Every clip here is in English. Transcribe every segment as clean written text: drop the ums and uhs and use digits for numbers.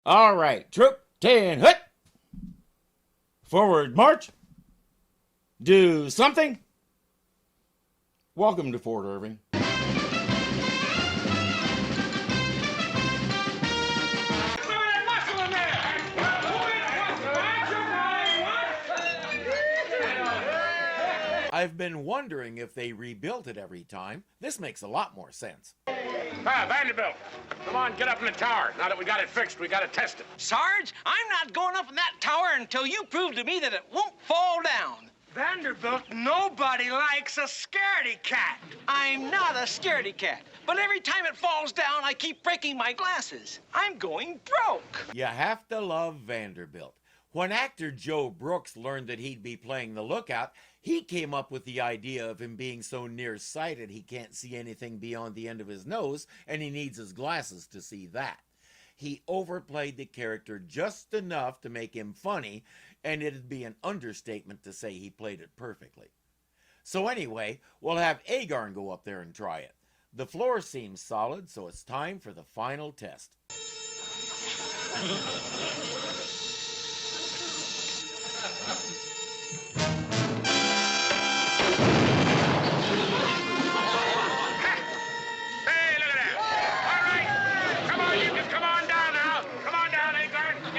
All right, troop 10, hut. Forward march. Do something. Welcome to Fort Irving. I've been wondering if they rebuilt it every time. This makes a lot more sense. Vanderbilt, come on, get up in the tower. Now that we got it fixed, we got to test it. Sarge, I'm not going up in that tower until you prove to me that it won't fall down. Vanderbilt, nobody likes a scaredy cat. I'm not a scaredy cat, but every time it falls down, I keep breaking my glasses. I'm going broke. You have to love Vanderbilt. When actor Joe Brooks learned that he'd be playing the lookout, he came up with the idea of him being so nearsighted he can't see anything beyond the end of his nose, and he needs his glasses to see that. He overplayed the character just enough to make him funny, and it'd be an understatement to say he played it perfectly. So anyway, we'll have Agarn go up there and try it. The floor seems solid, so it's time for the final test.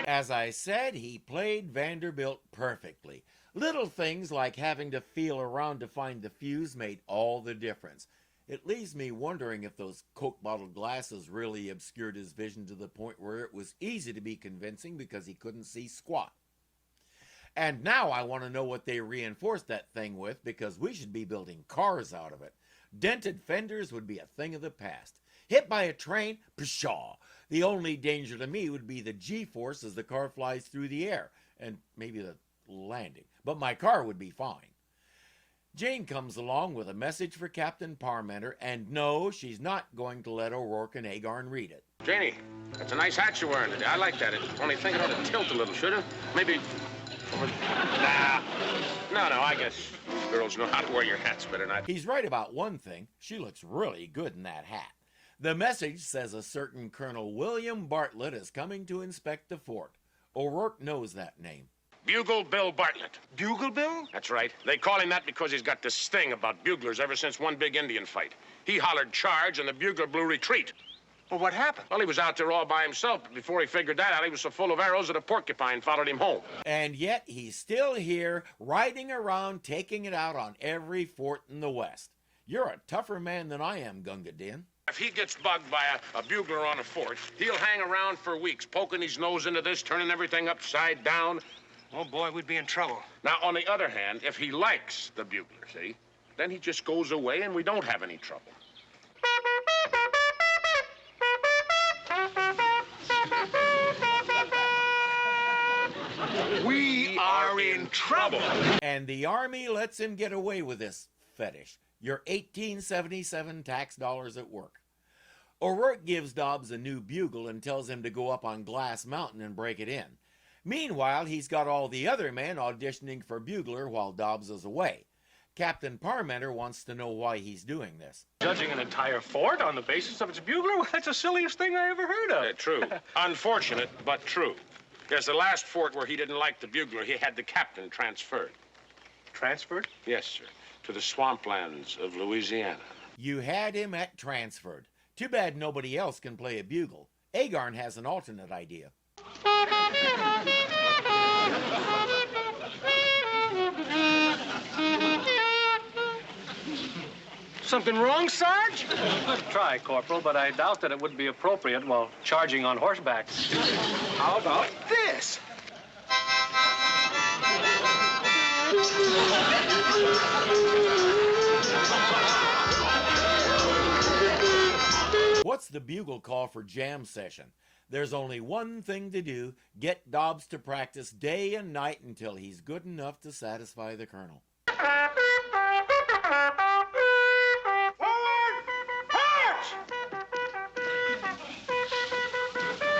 As I said, he played Vanderbilt perfectly. Little things like having to feel around to find the fuse made all the difference. It leaves me wondering if those Coke bottle glasses really obscured his vision to the point where it was easy to be convincing because he couldn't see squat. And now I want to know what they reinforced that thing with, because we should be building cars out of it. Dented fenders would be a thing of the past. Hit by a train? Pshaw! The only danger to me would be the G-force as the car flies through the air, and maybe the landing. But my car would be fine. Jane comes along with a message for Captain Parmenter, and no, she's not going to let O'Rourke and Agarn read it. Janie, that's a nice hat you're wearing today. I like that. Only think it ought to tilt a little, shouldn't it? Maybe... Nah. No, I guess girls know how to wear your hats better than I... He's right about one thing. She looks really good in that hat. The message says a certain Colonel William Bartlett is coming to inspect the fort. O'Rourke knows that name. Bugle Bill Bartlett. Bugle Bill? That's right. They call him that because he's got this thing about buglers ever since one big Indian fight. He hollered charge and the bugler blew retreat. Well, what happened? Well, he was out there all by himself, but before he figured that out, he was so full of arrows that a porcupine followed him home. And yet he's still here, riding around, taking it out on every fort in the West. You're a tougher man than I am, Gunga Din. If he gets bugged by a bugler on a fort, he'll hang around for weeks, poking his nose into this, turning everything upside down. Oh, boy, we'd be in trouble. Now, on the other hand, if he likes the bugler, see, then he just goes away and we don't have any trouble. We are in trouble. And the Army lets him get away with this fetish. Your 1877 tax dollars at work. O'Rourke gives Dobbs a new bugle and tells him to go up on Glass Mountain and break it in. Meanwhile, he's got all the other men auditioning for bugler while Dobbs is away. Captain Parmenter wants to know why he's doing this. Judging an entire fort on the basis of its bugler? Well, that's the silliest thing I ever heard of. True. Unfortunate, but true. There's the last fort where he didn't like the bugler. He had the captain transferred. Transferred? Yes, sir. To the swamplands of Louisiana. You had him at transferred. Too bad nobody else can play a bugle. Agarn has an alternate idea. Something wrong, Sarge? Good try, Corporal, but I doubt that it would be appropriate while charging on horseback. How about this? What's the bugle call for jam session? There's only one thing to do: get Dobbs to practice day and night until he's good enough to satisfy the colonel. Forward! March!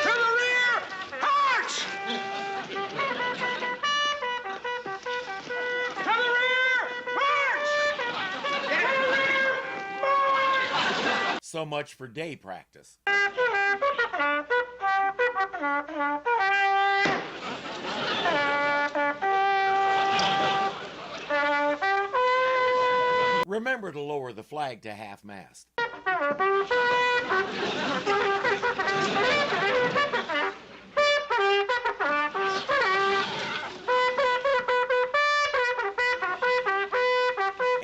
To the rear! March! To the rear! March! To the rear! March! So much for day practice. Remember to lower the flag to half-mast.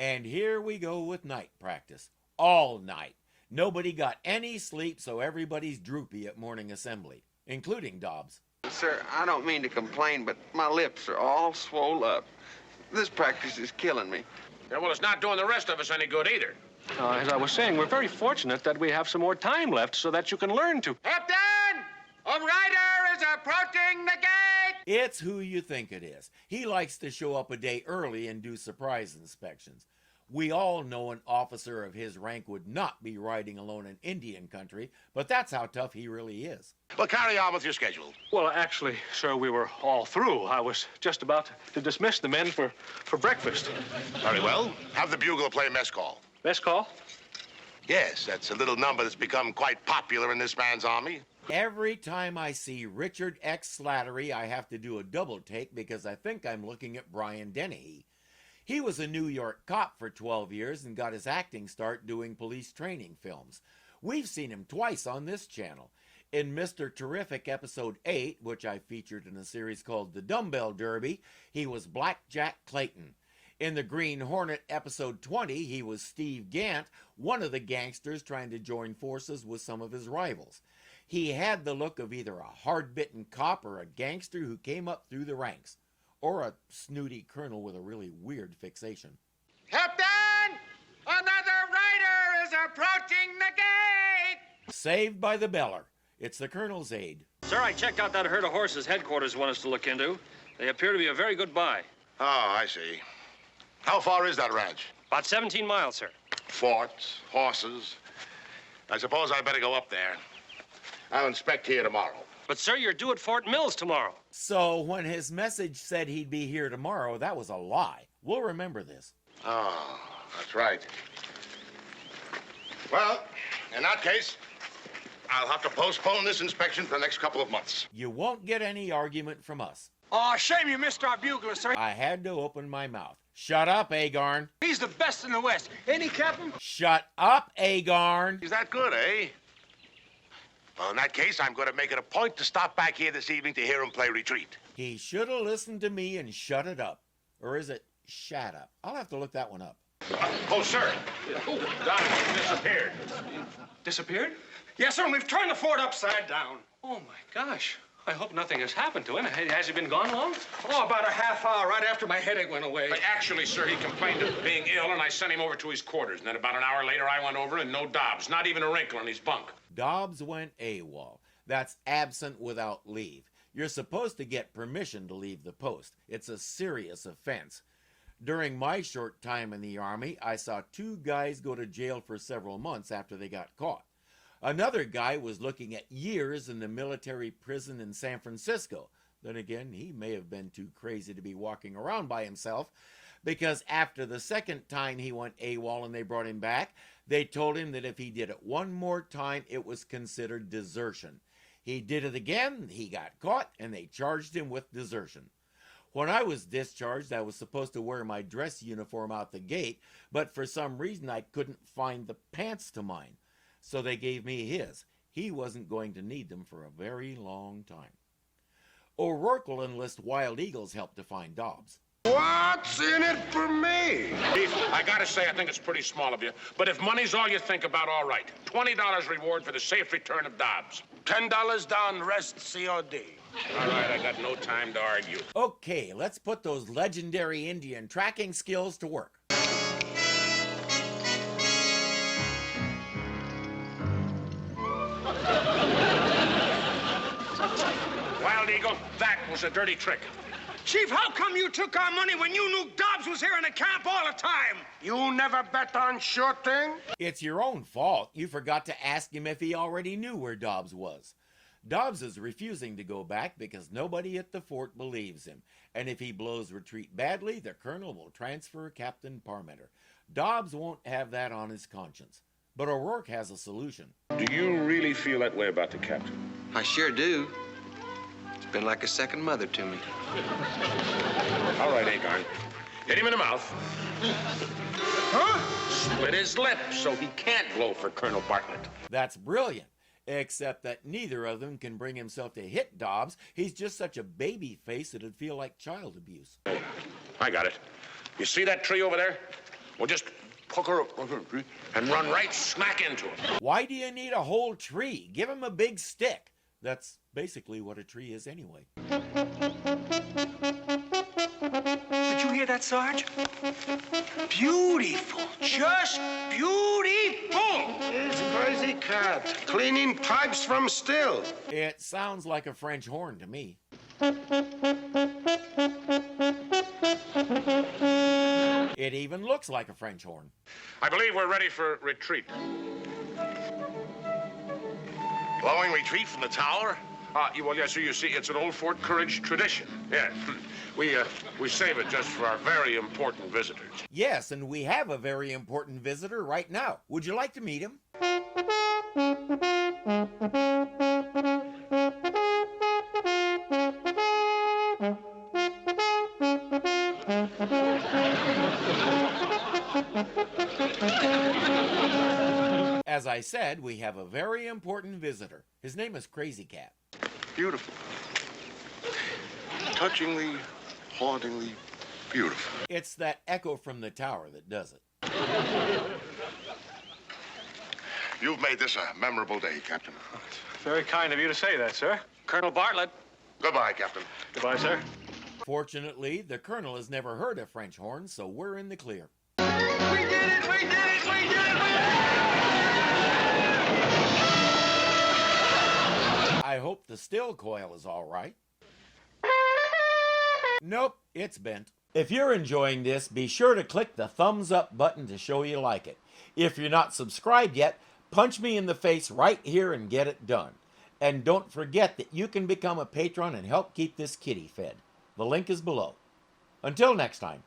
And here we go with night practice. All night. Nobody got any sleep, so everybody's droopy at morning assembly, including Dobbs. Sir, I don't mean to complain, but my lips are all swole up. This practice is killing me. Yeah, well, it's not doing the rest of us any good either. As I was saying, we're very fortunate that we have some more time left so that you can learn to. Captain! A rider is approaching the gate! It's who you think it is. He likes to show up a day early and do surprise inspections. We all know an officer of his rank would not be riding alone in Indian country, but that's how tough he really is. Well, carry on with your schedule. Well, actually, sir, we were all through. I was just about to dismiss the men for breakfast. Very well. Have the bugler play mess call. Mess call? Yes, that's a little number that's become quite popular in this man's army. Every time I see Richard X. Slattery, I have to do a double take because I think I'm looking at Brian Dennehy. He was a New York cop for 12 years and got his acting start doing police training films. We've seen him twice on this channel. In Mr. Terrific Episode 8, which I featured in a series called The Dumbbell Derby, he was Black Jack Clayton. In the Green Hornet Episode 20, he was Steve Gant, one of the gangsters trying to join forces with some of his rivals. He had the look of either a hard-bitten cop or a gangster who came up through the ranks, or a snooty colonel with a really weird fixation. Captain! Another rider is approaching the gate! Saved by the beller. It's the colonel's aide. Sir, I checked out that herd of horses headquarters want us to look into. They appear to be a very good buy. Oh, I see. How far is that ranch? About 17 miles, sir. Forts, horses. I suppose I better go up there. I'll inspect here tomorrow. But, sir, you're due at Fort Mills tomorrow. So when his message said he'd be here tomorrow, that was a lie. We'll remember this. Oh, that's right. Well, in that case, I'll have to postpone this inspection for the next couple of months. You won't get any argument from us. Oh, shame you missed our bugler, sir. I had to open my mouth. Shut up, Agarn. He's the best in the West. Ain't he, Captain? Shut up, Agarn. Is that good, eh? Well, in that case, I'm going to make it a point to stop back here this evening to hear him play retreat. He should have listened to me and shut it up. Or is it shut up? I'll have to look that one up. Oh, sir. Dobbs disappeared. Disappeared? Yes, sir, and we've turned the fort upside down. Oh, my gosh. I hope nothing has happened to him. Has he been gone long? Oh, about a half hour right after my headache went away. But actually, sir, he complained of being ill, and I sent him over to his quarters. And then about an hour later, I went over, and no Dobbs, not even a wrinkle in his bunk. Dobbs went AWOL. That's absent without leave. You're supposed to get permission to leave the post. It's a serious offense. During my short time in the Army, I saw 2 guys go to jail for several months after they got caught. Another guy was looking at years in the military prison in San Francisco. Then again, he may have been too crazy to be walking around by himself, because after the second time he went AWOL and they brought him back, they told him that if he did it one more time, it was considered desertion. He did it again, he got caught, and they charged him with desertion. When I was discharged, I was supposed to wear my dress uniform out the gate, but for some reason I couldn't find the pants to mine. So they gave me his. He wasn't going to need them for a very long time. O'Rourke will enlist Wild Eagle's help to find Dobbs. What's in it for me? Chief, I gotta say, I think it's pretty small of you. But if money's all you think about, all right. $20 reward for the safe return of Dobbs. $10 down, rest COD. All right, I got no time to argue. Okay, let's put those legendary Indian tracking skills to work. Wild Eagle, that was a dirty trick. Chief, how come you took our money when you knew Dobbs was here in the camp all the time? You never bet on sure thing? It's your own fault. You forgot to ask him if he already knew where Dobbs was. Dobbs is refusing to go back because nobody at the fort believes him. And if he blows retreat badly, the colonel will transfer Captain Parmenter. Dobbs won't have that on his conscience. But O'Rourke has a solution. Do you really feel that way about the captain? I sure do. been like a second mother to me. All right, Agarn. Hit him in the mouth. Huh? Split his lip so he can't blow for Colonel Bartlett. That's brilliant. Except that neither of them can bring himself to hit Dobbs. He's just such a baby face it'd feel like child abuse. I got it. You see that tree over there? Well, just pucker up and run right smack into it. Why do you need a whole tree? Give him a big stick. That's basically what a tree is anyway. Did you hear that, Sarge? Beautiful. Just beautiful. It's crazy cat. Cleaning pipes from still. It sounds like a French horn to me. It even looks like a French horn. I believe we're ready for retreat. Blowing retreat from the tower? Well, yes, so you see, it's an old Fort Courage tradition. Yeah, we save it just for our very important visitors. Yes, and we have a very important visitor right now. Would you like to meet him? As I said, we have a very important visitor. His name is Crazy Cat. Beautiful. Touchingly, hauntingly beautiful. It's that echo from the tower that does it. You've made this a memorable day, Captain. Very kind of you to say that, sir. Colonel Bartlett. Goodbye, Captain. Goodbye, sir. Fortunately, the Colonel has never heard a French horn, so we're in the clear. We did it! We did it! We did it! I hope the still coil is all right. Nope, it's bent. If you're enjoying this, be sure to click the thumbs up button to show you like it. If you're not subscribed yet, punch me in the face right here and get it done. And don't forget that you can become a patron and help keep this kitty fed. The link is below. Until next time.